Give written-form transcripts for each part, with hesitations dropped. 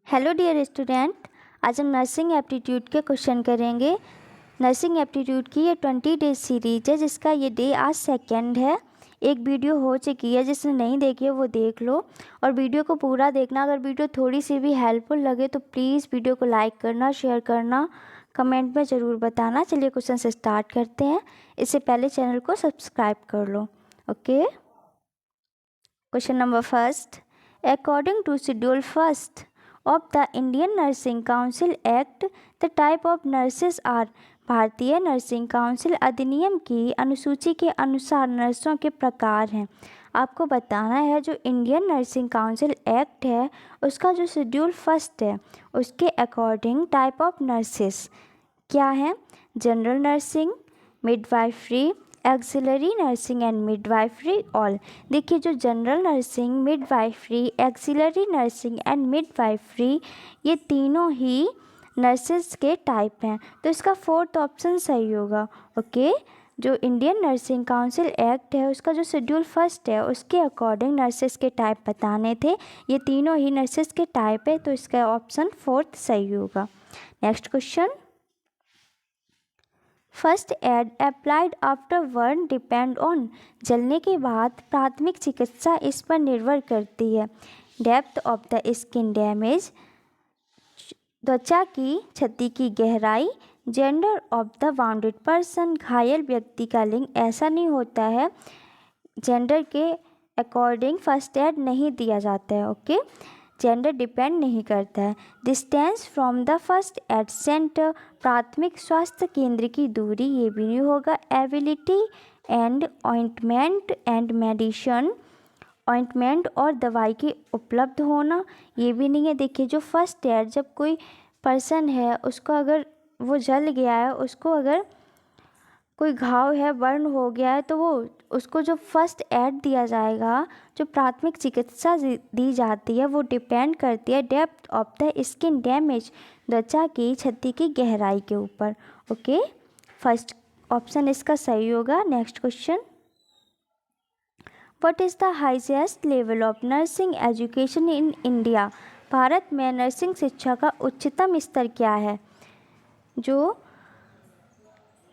Hello dear student, आज हम nursing aptitude के क्वेश्चन करेंगे। नर्सिंग एप्टीट्यूड की ये 20 डेज सीरीज है, जिसका ये डे आज सेकंड है। एक वीडियो हो चुकी है, जिसने नहीं देखी है वो देख लो और वीडियो को पूरा देखना। अगर वीडियो थोड़ी सी भी हेल्पफुल लगे तो प्लीज़ वीडियो को लाइक करना, शेयर करना, कमेंट में ज़रूर बताना। चलिए क्वेश्चन से स्टार्ट करते हैं। इससे पहले चैनल को सब्सक्राइब कर लो। Okay, question number first. According to schedule first of the Indian Nursing Council Act, the type of nurses are। भारतीय नर्सिंग काउंसिल अधिनियम की अनुसूची के अनुसार नर्सों के प्रकार हैं। आपको बताना है जो इंडियन नर्सिंग काउंसिल एक्ट है उसका जो शेड्यूल फर्स्ट है उसके अकॉर्डिंग टाइप ऑफ नर्सेस क्या हैं। General nursing, midwifery, axillary nursing and midwifery all. देखिए जो general nursing, midwifery, axillary nursing and midwifery ये तीनों ही नर्सेस के टाइप हैं, तो इसका फोर्थ ऑप्शन सही होगा। ओके, जो इंडियन नर्सिंग काउंसिल एक्ट है उसका जो शेड्यूल फर्स्ट है उसके अकॉर्डिंग नर्सेस के टाइप बताने थे। ये तीनों ही नर्सेस के टाइप है, तो इसका ऑप्शन फोर्थ सही होगा। Next question. First aid applied after burn depend on. जलने के बाद प्राथमिक चिकित्सा इस पर निर्भर करती है। Depth of the skin damage, त्वचा की क्षति की गहराई, gender of the bounded person, घायल व्यक्ति का लिंग। ऐसा नहीं होता है, जेंडर के अकॉर्डिंग फर्स्ट एड नहीं दिया जाता है। ओके, जेंडर डिपेंड नहीं करता है। Distance from the first aid centre, प्राथमिक स्वास्थ्य केंद्र की दूरी, ये भी नहीं होगा। Ability and ointment and medicine, ointment और दवाई की उपलब्ध होना, ये भी नहीं है। देखिए जो फर्स्ट एड, जब कोई पर्सन है उसको अगर वो जल गया है, उसको अगर कोई घाव है, बर्न हो गया है, तो वो उसको जो फर्स्ट एड दिया जाएगा, जो प्राथमिक चिकित्सा दी जाती है वो डिपेंड करती है depth of the skin damage, त्वचा की क्षति की गहराई के ऊपर। ओके, फर्स्ट ऑप्शन इसका सही होगा। Next question. What is the highest level of nursing education in India. Bharat में नर्सिंग शिक्षा का उच्चतम स्तर क्या है। जो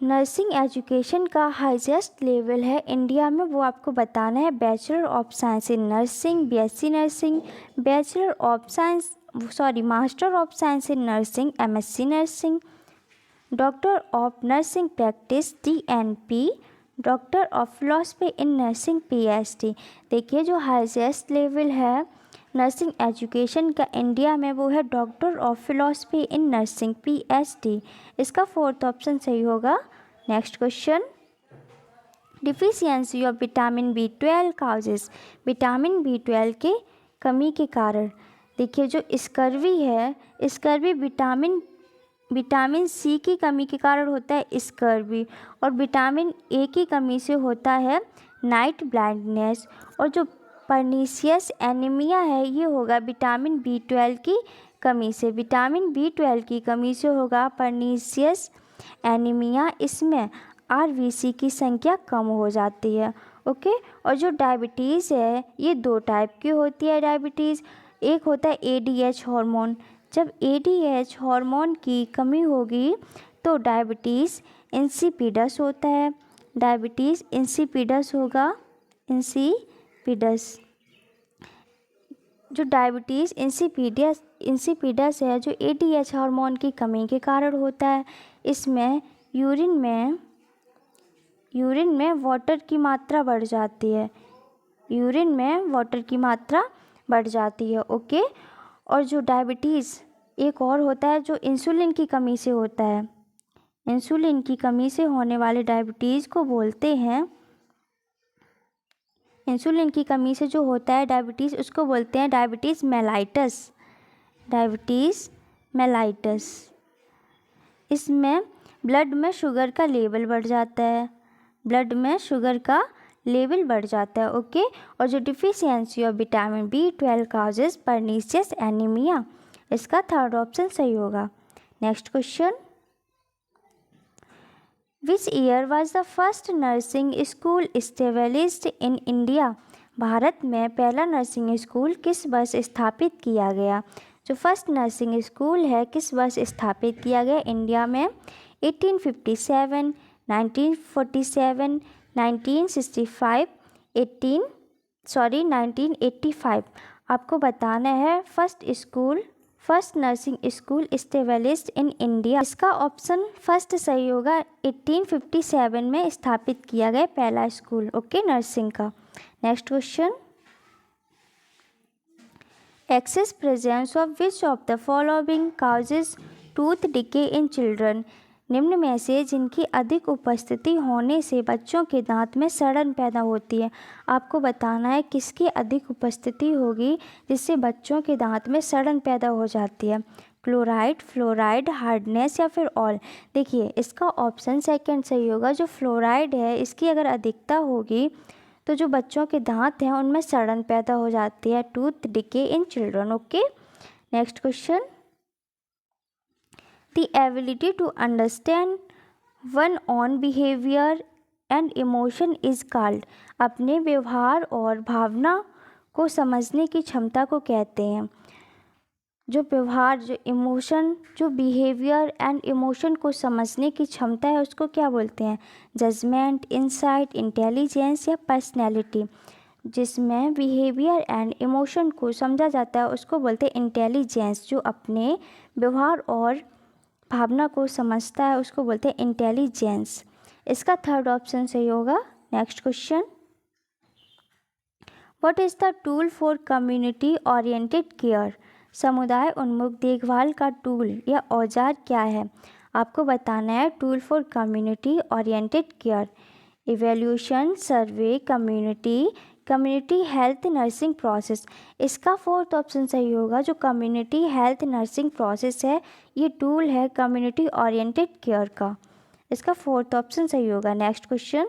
नर्सिंग एजुकेशन का हाईएस्ट लेवल है इंडिया में वो आपको बताना है। Bachelor of science in nursing, BSc nursing, bachelor of science master of science in nursing, MSc nursing, doctor of nursing practice, DNP, doctor of philosophy in nursing, PhD. देखिए जो highest level है nursing education का India में वो है doctor of philosophy in nursing, PhD. इसका fourth option सही होगा। Next question. Deficiency of vitamin B12 causes. Vitamin B12 के कमी के कारण। देखिए जो स्कर्वी है, स्कर्वी विटामिन C की कमी के कारण होता है स्कर्वी, और विटामिन A की कमी से होता है नाइट ब्लाइंडनेस। और जो पर्नीशियस एनीमिया है ये होगा विटामिन B12 की कमी से। विटामिन B12 की कमी से होगा पर्नीशियस एनीमिया। इसमें RBC की संख्या कम हो जाती है। ओके, और जो डायबिटीज़ है ये दो टाइप की होती है डायबिटीज़। एक होता है ADH हार्मोन। जब ADH हार्मोन की कमी होगी तो डायबिटीज़ इंसिपिडस होता है। डायबिटीज़ इंसिपिडस होगा, इंसिपिडस। जो डायबिटीज़ इंसिपिडस है जो ADH हार्मोन की कमी के कारण होता है। इसमें यूरिन में वाटर की मात्रा बढ़ जाती है, यूरिन में वाटर की मात्रा बढ़ जाती है। ओके, और जो डायबिटीज़ एक और होता है जो इंसुलिन की कमी से होता है। इंसुलिन की कमी से होने वाले डायबिटीज़ को बोलते हैं, इंसुलिन की कमी से जो होता है डायबिटीज़ उसको बोलते हैं डायबिटीज़ मेलाइटस, डायबिटीज़ मेलाइटस। इसमें ब्लड में शुगर का लेवल बढ़ जाता है, ब्लड में शुगर का लेवल बढ़ जाता है। ओके, और जो deficiency of vitamin B12 causes pernicious anaemia. इसका थर्ड ऑप्शन सही होगा। Next question. Which year was the first nursing school established in India. Bharat में पहला नर्सिंग स्कूल किस वर्ष स्थापित किया गया। जो फर्स्ट नर्सिंग स्कूल है किस वर्ष स्थापित किया गया इंडिया में? 1857, 1947, 1965, 1985। आपको बताना है first nursing school established in India. इसका ऑप्शन फर्स्ट सही होगा। 1857 में स्थापित किया गया पहला स्कूल, ओके, नर्सिंग का। Next question, excess presence of which of the following causes tooth decay in children? निम्न में से जिनकी अधिक उपस्थिति होने से बच्चों के दांत में सड़न पैदा होती है। आपको बताना है किसकी अधिक उपस्थिति होगी जिससे बच्चों के दांत में सड़न पैदा हो जाती है। क्लोराइड, फ्लोराइड, हार्डनेस या फिर ऑल? देखिए इसका ऑप्शन सेकंड सही होगा। जो फ्लोराइड है इसकी अगर अधिकता होगी तो जो बच्चों के दांत हैं उनमें सड़न पैदा हो जाती है। Tooth decay in children, okay. Next question, the ability to understand one's own behavior and emotion is called? अपने व्यवहार और भावना को समझने की क्षमता को कहते हैं। जो व्यवहार, जो इमोशन, जो बिहेवियर एंड इमोशन को समझने की क्षमता है उसको क्या बोलते हैं? जजमेंट, इंसाइट, इंटेलिजेंस या पर्सनैलिटी? जिसमें बिहेवियर एंड इमोशन को समझा जाता है उसको बोलते हैं इंटेलिजेंस। जो अपने व्यवहार और भावना को समझता है उसको बोलते हैं इंटेलिजेंस। इसका थर्ड ऑप्शन सही होगा। Next question, what is the tool for community oriented care? समुदाय उन्मुख देखभाल का टूल या औजार क्या है? आपको बताना है tool for community oriented care. Evaluation, survey, community health nursing process? इसका फोर्थ ऑप्शन सही होगा। जो कम्युनिटी हेल्थ नर्सिंग प्रोसेस है ये टूल है कम्युनिटी ओरिएंटेड केयर का। इसका फोर्थ ऑप्शन सही होगा। Next question,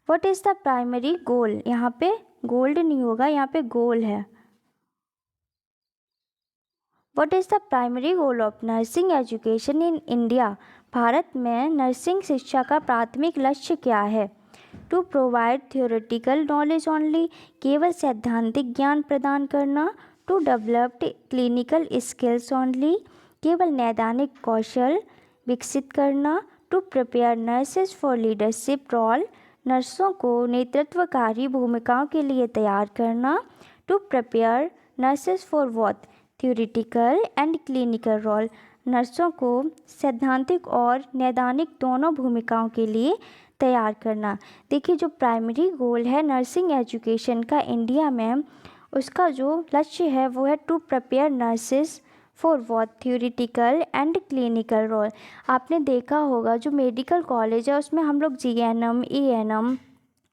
what is the primary goal? यहाँ पे गोल्ड नहीं होगा, यहाँ पे गोल है। What is the primary goal of nursing education in India? Bharat में नर्सिंग शिक्षा का प्राथमिक लक्ष्य क्या है? To provide theoretical knowledge only? केवल सैद्धांतिक ज्ञान प्रदान करना? To develop clinical skills only? केवल नैदानिक कौशल विकसित करना? To prepare nurses for leadership role? नर्सों को नेतृत्वकारी भूमिकाओं के लिए तैयार करना? To prepare nurses for what? Theoretical and clinical role? नर्सों को सैद्धांतिक और नैदानिक दोनों भूमिकाओं के लिए तैयार करना। देखिए जो प्राइमरी गोल है नर्सिंग एजुकेशन का इंडिया में, उसका जो लक्ष्य है वो है to prepare nurses for what? Theoretical and clinical role. आपने देखा होगा जो मेडिकल कॉलेज है उसमें हम लोग जीएनएम, एएनएम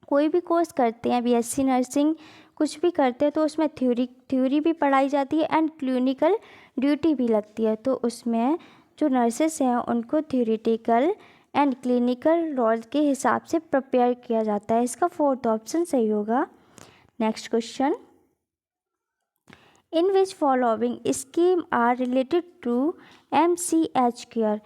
कोई भी कोर्स करते हैं, बीएससी नर्सिंग कुछ भी करते हैं तो उसमें थ्योरी भी पढ़ाई जाती है एंड क्लिनिकल ड्यूटी भी लगती है। तो उसमें जो नर्सेस हैं उनको थ्योरेटिकल एंड क्लिनिकल रोल के हिसाब से प्रिपेयर किया जाता है। इसका फोर्थ ऑप्शन सही होगा। Next question, in which following scheme are related to MCH care?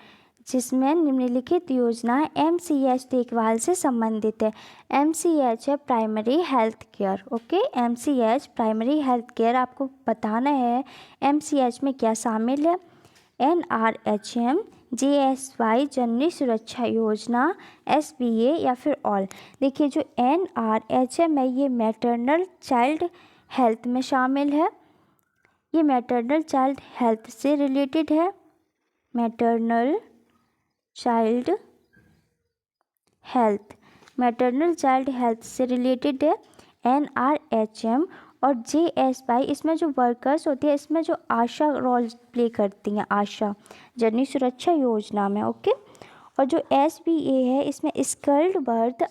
जिसमें निम्नलिखित योजनाएं एमसीएच देखभाल से संबंधित है। एमसीएच है primary health care, okay. MCH primary health care, आपको बताना है एमसीएच में क्या शामिल है। एनआरएचएम, जेएसवाई जननी सुरक्षा योजना, एसबीए या फिर ऑल? देखिए जो एनआरएचएम है ये मैटरनल चाइल्ड हेल्थ में शामिल है। ये मैटरनल चाइल्ड हेल्थ से रिलेटेड है। मैटरनल चाइल्ड हेल्थ से रिलेटेड है एनआरएचएम। और जेएसवाई इसमें जो वर्कर्स होती है इसमें जो आशा रोल प्ले करती हैं, आशा जननी सुरक्षा योजना में, ओके। और जो एसबीए है इसमें स्किल्ड बर्थ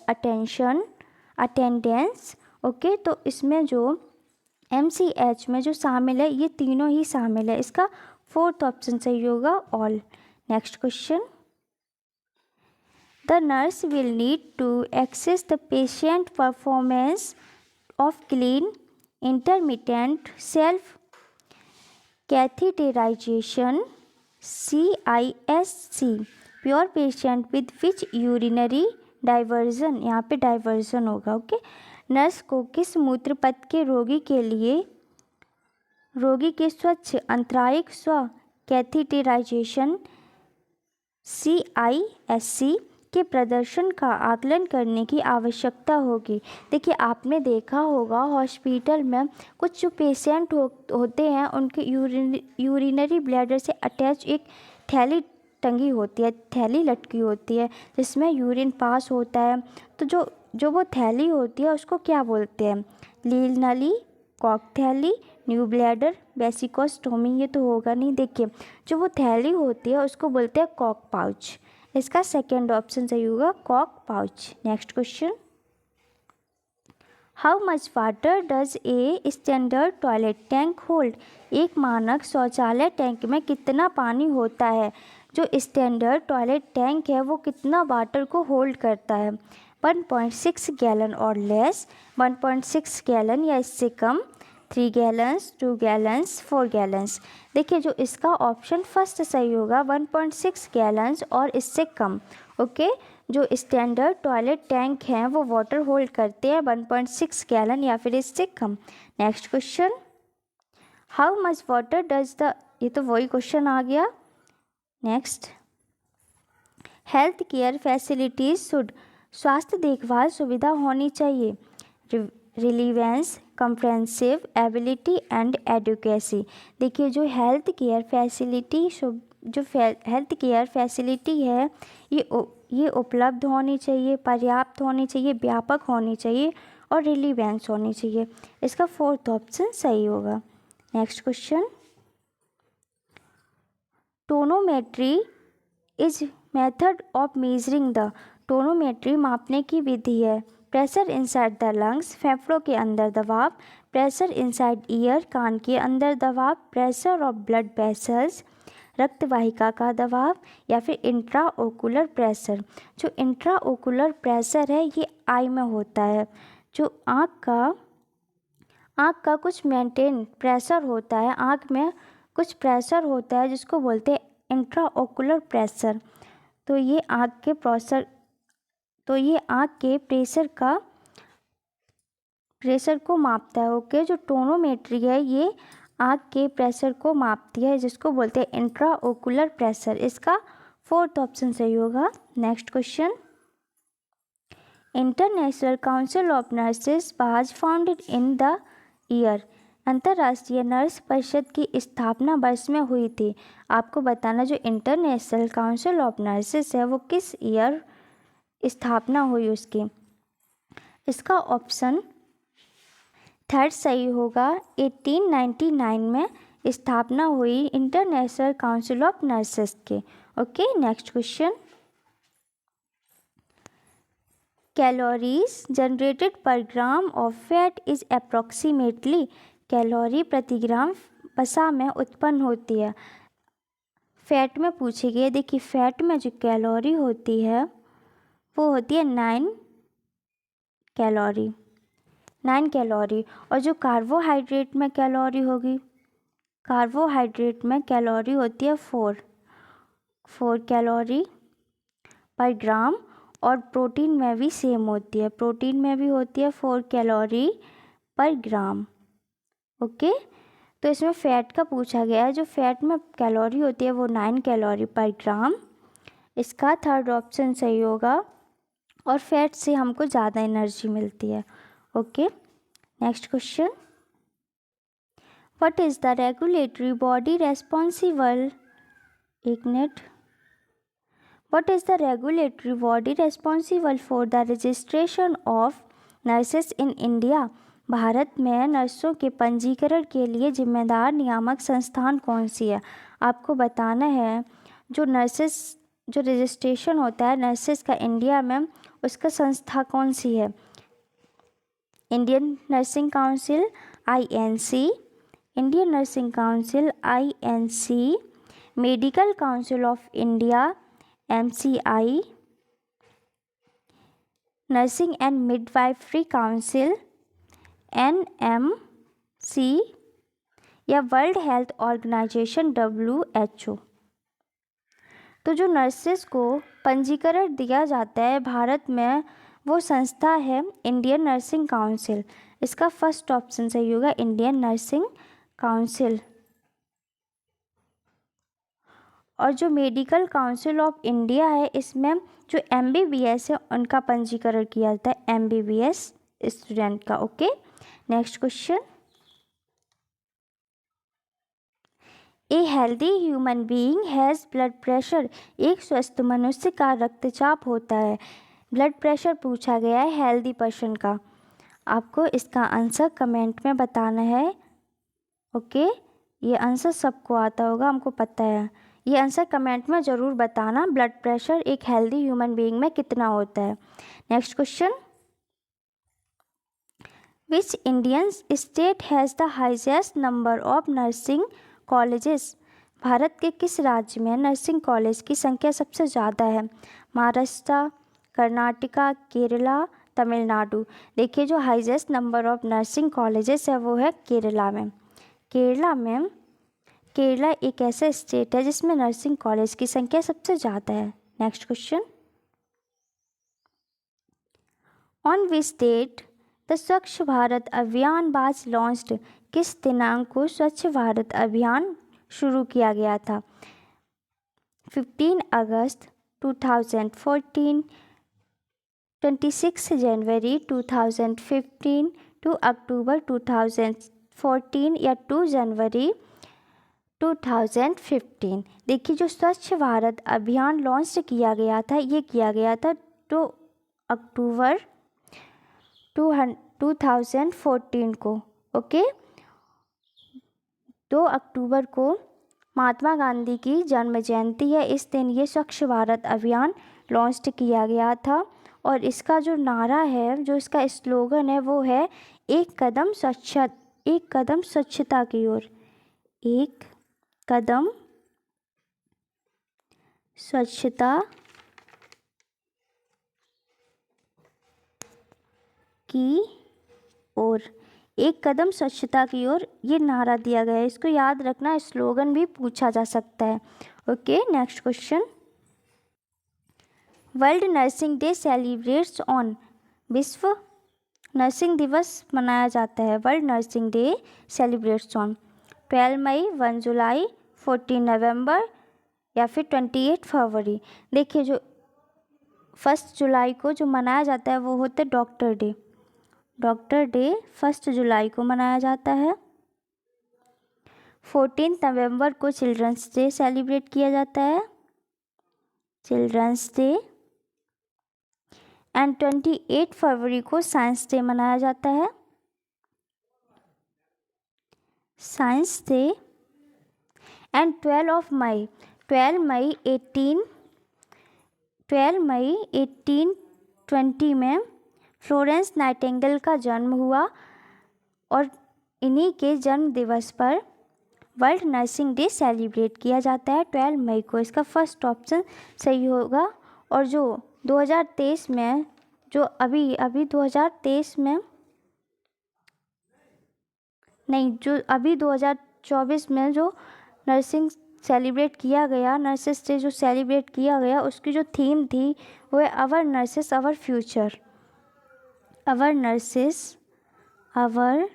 अटेंडेंस, ओके। तो इसमें जो एमसीएच में जो शामिल है ये तीनों ही शामिल है। इसका फोर्थ ऑप्शन सही होगा, all. Next question, the nurse will need to access the patient performance of clean intermittent self catheterisation CISC pure patient with which urinary diversion? यहाँ पे डाइवर्जन होगा, ओके। नर्स को किस मूत्र पथ के रोगी के लिए रोगी के स्वच्छ अंतरायिक स्व कैथीटेराइजेशन CISC के प्रदर्शन का आकलन करने की आवश्यकता होगी। देखिए, आपने देखा होगा हॉस्पिटल में कुछ जो पेशेंट होते हैं उनके यूरिनरी ब्लैडर से अटैच एक थैली टंगी होती है, थैली लटकी होती है जिसमें यूरिन पास होता है। तो जो वो थैली होती है उसको क्या बोलते हैं? लील नली, कॉक थैली, न्यू ब्लैडर, वेसिकोस्टोमी, ये तो होगा नहीं। देखिए, जो वो थैली होती है उसको बोलते हैं कॉक पाउच। इसका सेकंड ऑप्शन सही होगा, Kock pouch. Next question, how much water does a standard toilet tank hold? एक मानक शौचालय टैंक में कितना पानी होता है? जो स्टैंडर्ड टॉयलेट टैंक है वो कितना वाटर को होल्ड करता है? 1.6 गैलन और लेस, 1.6 गैलन या इससे कम, 3 गैलन्स, 2 गैलन्स, 4 गैलन्स। देखिए, जो इसका ऑप्शन फर्स्ट सही होगा, 1.6 गैलन्स और इससे कम। ओके, जो स्टैंडर्ड टॉयलेट टैंक हैं वो वाटर होल्ड करते हैं 1.6 गैलन या फिर इससे कम। Next question, how much water does the, ये तो वही क्वेश्चन आ गया। Next, health care facilities should, स्वास्थ्य देखभाल सुविधा होनी चाहिए। Relevance, comprehensive, ability and adequacy. देखिए, जो health care facility health care facility है ये उपलब्ध होनी चाहिए, पर्याप्त होनी चाहिए, व्यापक होनी चाहिए और रिलीवेंस होनी चाहिए। इसका फोर्थ ऑप्शन सही होगा। Next question, tonometry is method of measuring the, tonometry मापने की विधि है। प्रेशर इनसाइड द लंग्स, फेफड़ों के अंदर दबाव, प्रेशर इनसाइड ईयर, कान के अंदर दबाव, प्रेशर ऑफ ब्लड वेसल्स, रक्त वाहिका का दबाव, या फिर इंट्रा ओकुलर प्रेशर। जो इंट्रा ओकुलर प्रेशर है ये आई में होता है। जो आँख का कुछ मेंटेन प्रेशर होता है, आँख में कुछ प्रेशर होता है जिसको बोलते हैं इंट्रा ओकुलर प्रेशर। तो ये आँख के प्रेशर को मापता है। ओके, जो टोनोमेट्री है ये आँख के प्रेशर को मापती है जिसको बोलते हैं इंट्रा ओकुलर प्रेशर। इसका फोर्थ ऑप्शन सही होगा। Next question, international council of nurses was founded in the year, अंतर्राष्ट्रीय नर्स परिषद की स्थापना वर्ष में हुई थी। आपको बताना जो इंटरनेशनल काउंसिल ऑफ नर्सेस है वो किस ईयर स्थापना हुई उसकी। इसका ऑप्शन थर्ड सही होगा, 1899 में स्थापना हुई इंटरनेशनल काउंसिल ऑफ नर्सेस के। Okay, next question, calories generated per gram of fat is approximately, calorie प्रति ग्राम वसा में उत्पन्न होती है। फैट में पूछी गई है। देखिए, फैट में जो कैलोरी होती है वो होती है 9 कैलोरी, और जो कार्बोहाइड्रेट में कैलोरी होगी, कार्बोहाइड्रेट में कैलोरी होती है 4 कैलोरी पर ग्राम, और प्रोटीन में भी सेम होती है, प्रोटीन में भी होती है 4 कैलोरी पर ग्राम। ओके, तो इसमें फ़ैट का पूछा गया है। जो फैट में कैलोरी होती है वो 9 कैलोरी पर ग्राम। इसका थर्ड ऑप्शन सही होगा, और फैट से हमको ज़्यादा एनर्जी मिलती है। Okay, next question, what is the regulatory body responsible, एक minute, what is the regulatory body responsible for the registration of nurses in India, Bharat में नर्सों के पंजीकरण के लिए जिम्मेदार नियामक संस्थान कौन सी है। आपको बताना है जो रजिस्ट्रेशन होता है नर्सेस का इंडिया में, उसका संस्था कौन सी है। Indian nursing council INC, Indian nursing council INC, medical council of India MCI, nursing and midwifery council NMC, या वर्ल्ड हेल्थ ऑर्गेनाइजेशन WHO। तो जो नर्सेस को पंजीकरण दिया जाता है भारत में वो संस्था है इंडियन नर्सिंग काउंसिल। इसका फर्स्ट ऑप्शन सही होगा, इंडियन नर्सिंग काउंसिल और जो मेडिकल काउंसिल ऑफ इंडिया है, इसमें जो MBBS है उनका पंजीकरण किया जाता है, MBBS स्टूडेंट का। Okay, next question. A healthy human being has blood pressure. एक स्वस्थ मनुष्य का रक्तचाप होता है। ब्लड प्रेशर पूछा गया है हेल्दी पर्सन का। आपको इसका आंसर कमेंट में बताना है। ओके, ये आंसर सबको आता होगा, हमको पता है। ये आंसर कमेंट में ज़रूर बताना, ब्लड प्रेशर एक हेल्दी ह्यूमन बीइंग में कितना होता है। Next question. Which Indian state has the highest number of nursing colleges. Bharat के किस राज्य में नर्सिंग कॉलेज की संख्या सबसे ज़्यादा है? महाराष्ट्र, कर्नाटका, केरला, तमिलनाडु। देखिए, जो highest number of nursing colleges है वो है केरला में। केरला एक ऐसा स्टेट है जिसमें नर्सिंग कॉलेज की संख्या सबसे ज़्यादा है। Next question. On which date the Swachh Bharat अभियान वाज लॉन्च्ड। किस दिनांक को स्वच्छ भारत अभियान शुरू किया गया था? 15 अगस्त 2014, 26 जनवरी 2015, 2 अक्टूबर 2014 या 2 जनवरी 2015। देखिए, जो स्वच्छ भारत अभियान लॉन्च किया गया था, ये किया गया था 2 अक्टूबर 2014 को। ओके, 2 अक्टूबर को महात्मा गांधी की जन्म जयंती है, इस दिन ये स्वच्छ भारत अभियान लॉन्च किया गया था। और इसका जो नारा है, जो इसका स्लोगन है, वो है एक कदम स्वच्छता की ओर। एक कदम स्वच्छता की ओर, एक कदम स्वच्छता की ओर, ये नारा दिया गया है। इसको याद रखना, स्लोगन भी पूछा जा सकता है। Okay, next question. World nursing day celebrates on. विश्व नर्सिंग दिवस मनाया जाता है, world nursing day celebrates on 12 मई, 1 जुलाई, 14 नवंबर या फिर 28 फरवरी। देखिए, जो 1 जुलाई को जो मनाया जाता है वो होता है डॉक्टर डे। डॉक्टर डे 1 जुलाई को मनाया जाता है। 14 नवंबर को चिल्ड्रंस डे सेलिब्रेट किया जाता है, चिल्ड्रंस डे। एंड 28 फरवरी को साइंस डे मनाया जाता है, साइंस डे। एंड 12 मई 1820 में फ्लोरेंस नाइटिंगेल का जन्म हुआ और इन्हीं के जन्म दिवस पर वर्ल्ड नर्सिंग डे सेलिब्रेट किया जाता है 12 मई को। इसका फर्स्ट ऑप्शन सही होगा। और जो 2023 में, जो अभी 2023 में नहीं, जो अभी 2024 में जो नर्सिंग सेलिब्रेट किया गया, नर्सेस डे जो सेलिब्रेट किया गया, उसकी जो थीम थी वो है our nurses our future. Our nurses our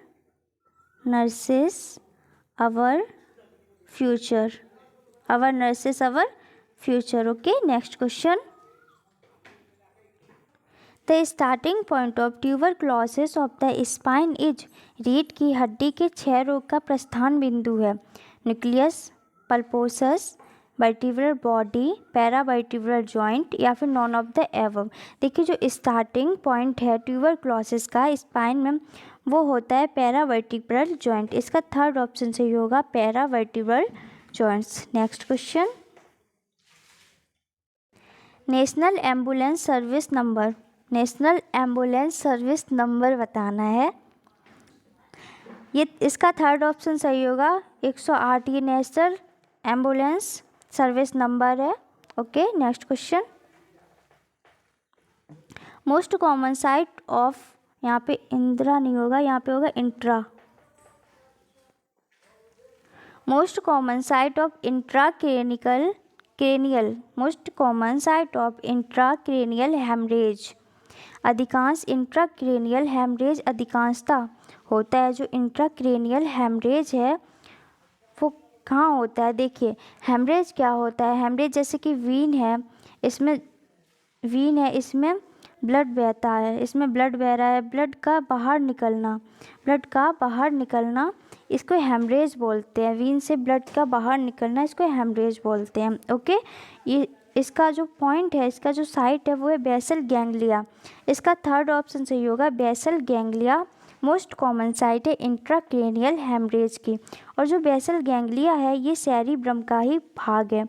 future, our nurses our future. Okay, next question. The starting point of tuberculosis of the spine is. रीढ़ की हड्डी के क्षय रोग का प्रस्थान बिंदु है nucleus, pulposus, vertebral body, paravertebral joint या फिर नॉन ऑफ द एबव। देखिए, जो स्टार्टिंग पॉइंट है ट्यूबरक्लोसिस का स्पाइन में, वो होता है पैरावर्टिब्रल जॉइंट। इसका थर्ड ऑप्शन सही होगा, paravertebral joints. Next question. National ambulance service number, national ambulance service number बताना है। ये इसका थर्ड ऑप्शन सही होगा, 108। ये नेशनल एम्बुलेंस सर्विस नंबर है। Okay, next question. Most common site of, यहाँ पे इंद्रा नहीं होगा, यहाँ पे होगा intra. Most common site of intracranial, most common site of intracranial haemorrhage. अधिकांश इंट्राक्रेनियल हेमरेज अधिकांशता होता है, जो इंट्राक्रेनियल हेमरेज है कहाँ होता है? देखिए हेमरेज क्या होता है? हेमरेज जैसे कि वीन है, इसमें ब्लड बहता है, इसमें ब्लड बह रहा है, ब्लड का बाहर निकलना इसको हेमरेज बोलते हैं। वीन से ब्लड का बाहर निकलना इसको हेमरेज बोलते हैं। ओके, ये इसका जो पॉइंट है, इसका जो साइट है वो है बेसल गैंग्लिया। इसका थर्ड ऑप्शन सही होगा, basal ganglia most common site है इंट्राक्रैनियल हेमरेज की। और जो बेसल गैंग्लिया है ये सेरिब्रम का ही भाग है।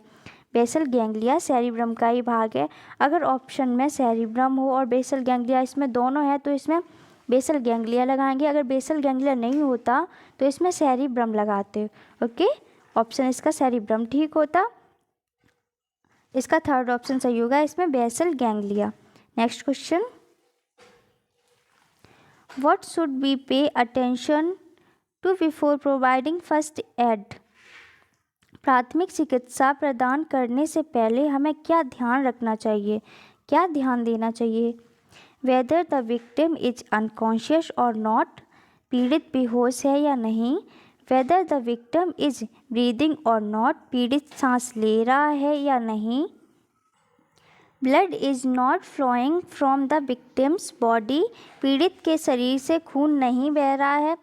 बेसल गैंग्लिया सेरिब्रम का ही भाग है। अगर ऑप्शन में सेरिब्रम हो और बेसल गैंग्लिया इसमें दोनों है तो इसमें बेसल गैंग्लिया लगाएंगे। अगर बेसल गैंग्लिया नहीं होता तो इसमें सेरिब्रम लगाते। ओके, ऑप्शन इसका सेरिब्रम ठीक होता। इसका थर्ड ऑप्शन सही होगा, इसमें basal ganglia. Next question, what should be pay attention to before providing first aid? प्राथमिक चिकित्सा प्रदान करने से पहले हमें क्या ध्यान रखना चाहिए, क्या ध्यान देना चाहिए? Whether the victim is unconscious or not, पीड़ित बेहोश है या नहीं। Whether the victim is breathing or not, पीड़ित सांस ले रहा है या नहीं। Blood is not flowing from the victim's body, पीड़ित के शरीर से खून नहीं बह रहा है।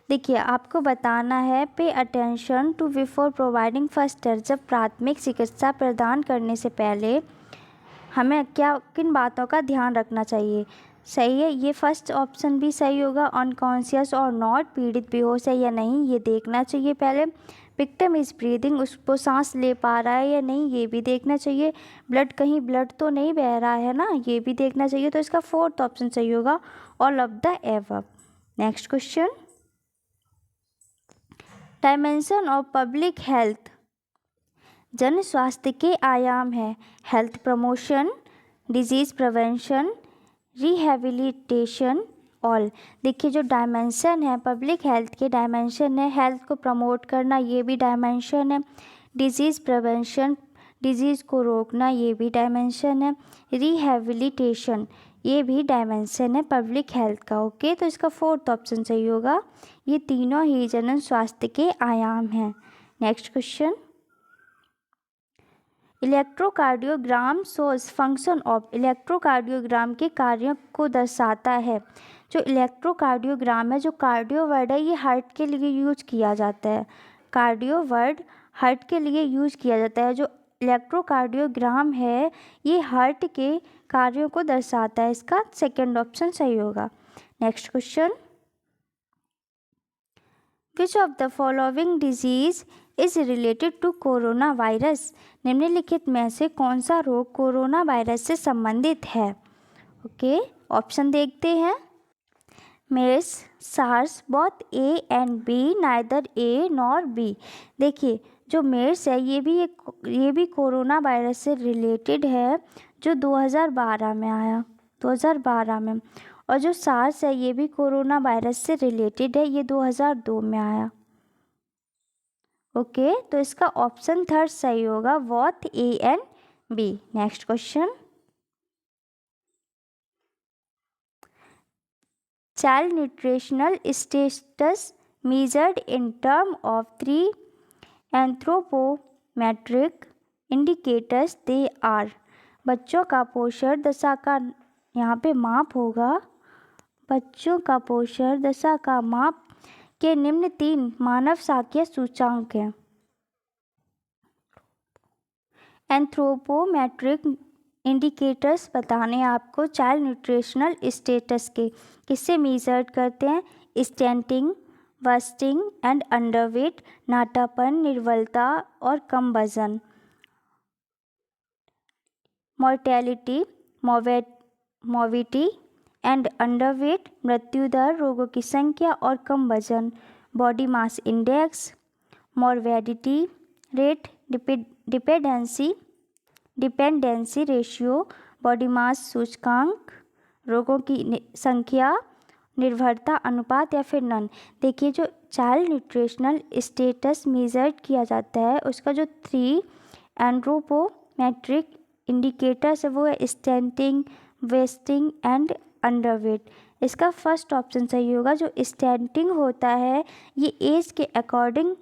देखिए आपको बताना है pay attention to before providing first aid, जब प्राथमिक चिकित्सा प्रदान करने से पहले हमें किन बातों का ध्यान रखना चाहिए। सही है, ये फर्स्ट ऑप्शन भी सही होगा, अनकॉन्शियस और नॉट, पीड़ित बेहोश है या नहीं ये देखना चाहिए पहले। विक्टिम इज़ ब्रीदिंग, उसको सांस ले पा रहा है या नहीं ये भी देखना चाहिए। कहीं ब्लड तो नहीं बह रहा है ना, ये भी देखना चाहिए। तो इसका फोर्थ ऑप्शन सही होगा, all of the above. Next question, dimension of public health, जन स्वास्थ्य के आयाम है health promotion, disease prevention, rehabilitation, all. देखिए जो डायमेंशन है पब्लिक हेल्थ के, डायमेंशन है हेल्थ को प्रमोट करना, ये भी डायमेंशन है। डिजीज़ प्रिवेंशन, डिजीज़ को रोकना, ये भी डायमेंशन है। रिहेबिलिटेशन, ये भी डायमेंशन है पब्लिक हेल्थ का। ओके, तो इसका फोर्थ ऑप्शन सही होगा, ये तीनों ही जन स्वास्थ्य के आयाम हैं। Next question, electrocardiogram shows function of, electrocardiogram के कार्यों को दर्शाता है। जो इलेक्ट्रोकार्डियोग्राम है, जो कार्डियो वर्ड है ये हार्ट के लिए यूज किया जाता है। कार्डियो वर्ड हार्ट के लिए यूज किया जाता है। जो इलेक्ट्रोकार्डियोग्राम है ये हार्ट के कार्यों को दर्शाता है। इसका सेकंड ऑप्शन सही होगा। Next question, which of the following disease is related to corona virus? निम्नलिखित में से कौन सा रोग कोरोना वायरस से संबंधित है? ओके, ऑप्शन देखते हैं। MERS, SARS, both A and B, neither A nor B. देखिए जो मेर्स है ये भी कोरोना वायरस से रिलेटेड है, जो 2012 में आया, 2012 में। और जो सार्स है ये भी कोरोना वायरस से रिलेटेड है, ये 2002 में आया। ओके, तो इसका ऑप्शन थर्ड सही होगा, both A and B. Next question, child nutritional status measured in term of 3 anthropometric indicators they are। बच्चों का पोषण दशा का यहाँ पे माप होगा, बच्चों का पोषण दशा का माप के निम्न 3 मानव सांख्यिक सूचांक हैं। एंथ्रोपोमेट्रिक इंडिकेटर्स बताने आपको चाइल्ड न्यूट्रिशनल स्टेटस के, किससे मेजर करते हैं? स्टेंटिंग, बस्टिंग एंड अंडरवेट, नाटापन, निर्बलता और कम वजन। मॉर्टेलिटी, मोविटी एंड अंडरवेट, मृत्यु दर, रोगों की संख्या और कम वजन। Body mass index, morbidity rate, dependency ratio, body mass सूचकांक, रोगों की संख्या, निर्भरता अनुपात या फिर नन। देखिए जो चाइल्ड न्यूट्रिशनल स्टेटस मेजर किया जाता है उसका जो 3 एंथ्रोपोमेट्रिक इंडिकेटर्स है वो है स्टेंटिंग, वेस्टिंग एंड अंडरवेट। इसका फर्स्ट ऑप्शन सही होगा। जो स्टेंटिंग होता है ये एज के अकॉर्डिंग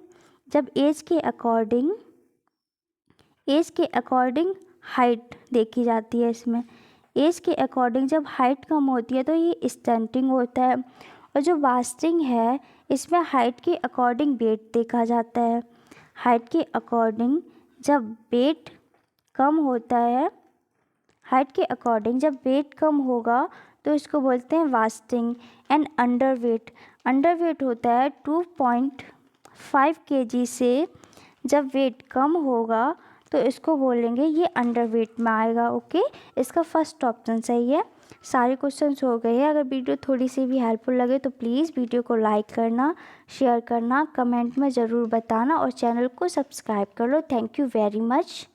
जब एज के अकॉर्डिंग हाइट देखी जाती है। इसमें एज के अकॉर्डिंग जब हाइट कम होती है तो ये स्टंटिंग होता है। और जो वास्टिंग है इसमें हाइट के अकॉर्डिंग वेट देखा जाता है। हाइट के अकॉर्डिंग जब वेट कम होता है, हाइट के अकॉर्डिंग जब वेट कम होगा तो इसको बोलते हैं वास्टिंग। एंड अंडरवेट होता है 2.5 kg से जब वेट कम होगा तो इसको बोलेंगे ये अंडरवेट में आएगा। ओके, इसका फर्स्ट ऑप्शन सही है। सारे क्वेश्चंस हो गए हैं। अगर वीडियो थोड़ी सी भी हेल्पफुल लगे तो प्लीज़ वीडियो को लाइक करना, शेयर करना, कमेंट में ज़रूर बताना और चैनल को सब्सक्राइब कर लो। Thank you very much.